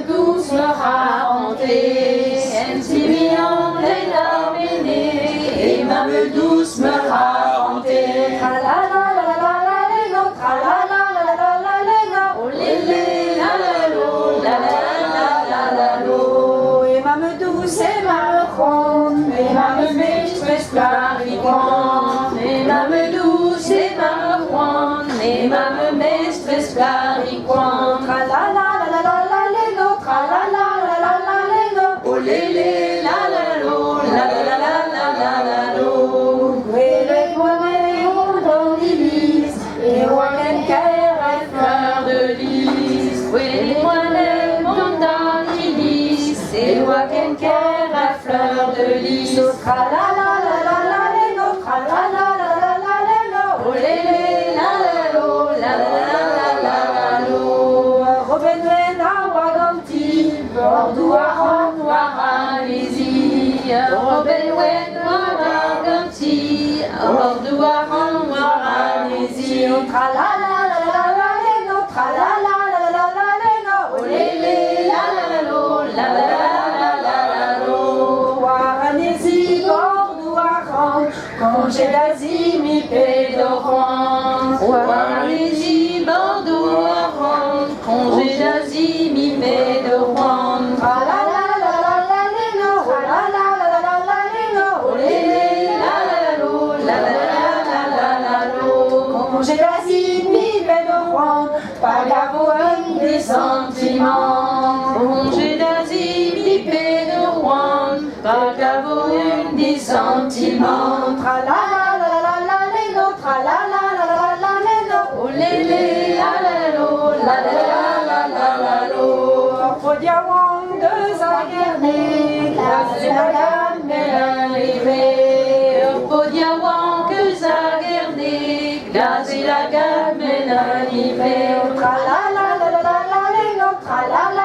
Douce me raconter, un petit million de larmes aînées, et ma douce me raconter. Tra la la la la la la la, tra la la la la la la la, oh lélé la la lo, la la la la la lo. Et ma douce et ma ronde, et ma maîtresse claricante, et ma douce et ma ronde, et ma maîtresse claricante. Tra la la la la la la. Oh lélé, la la lo, la la la la la la lo. Et les poignets dans l'hélice, et Wagen Kerr fleur de lys. Oui, les poignets dans l'hélice, et Wagen Kerr fleur de lys. Tra la la la la la la, tra la la la la la la. Oh lélé, la la lo, la la la la la lo. Robin à Waganti, Bordeaux à Noir-Alésie, Robin Waganti, Bordeaux à Noir-Alésie. Tra la la la la la la, tra la la la la la la, oh lélé la la lo, la la la la la lo. Noir-Alésie, Bordeaux à congé d'Asie, mi pédorant. Noir-Alésie, Bordeaux à congé d'Asie, mi pédorant. Tra la la la la la la, tra la la la la la la, oh lélé la la lo, la la la la la lo. Congé d'Asie, mi pédorant, pas gavoine des sentiments. Congé d'Asie, mi pédorant, pas gavoine des sentiments. Tra la la la la la la, tra la la la la la la, oh lélé la la lo, la la la la la lo. Podiawang de Zagerne, glace la gamme l'arrivée. Podiawang de Zagerne, glace la gamme l'arrivée. Tra la la la la la la, tra la la.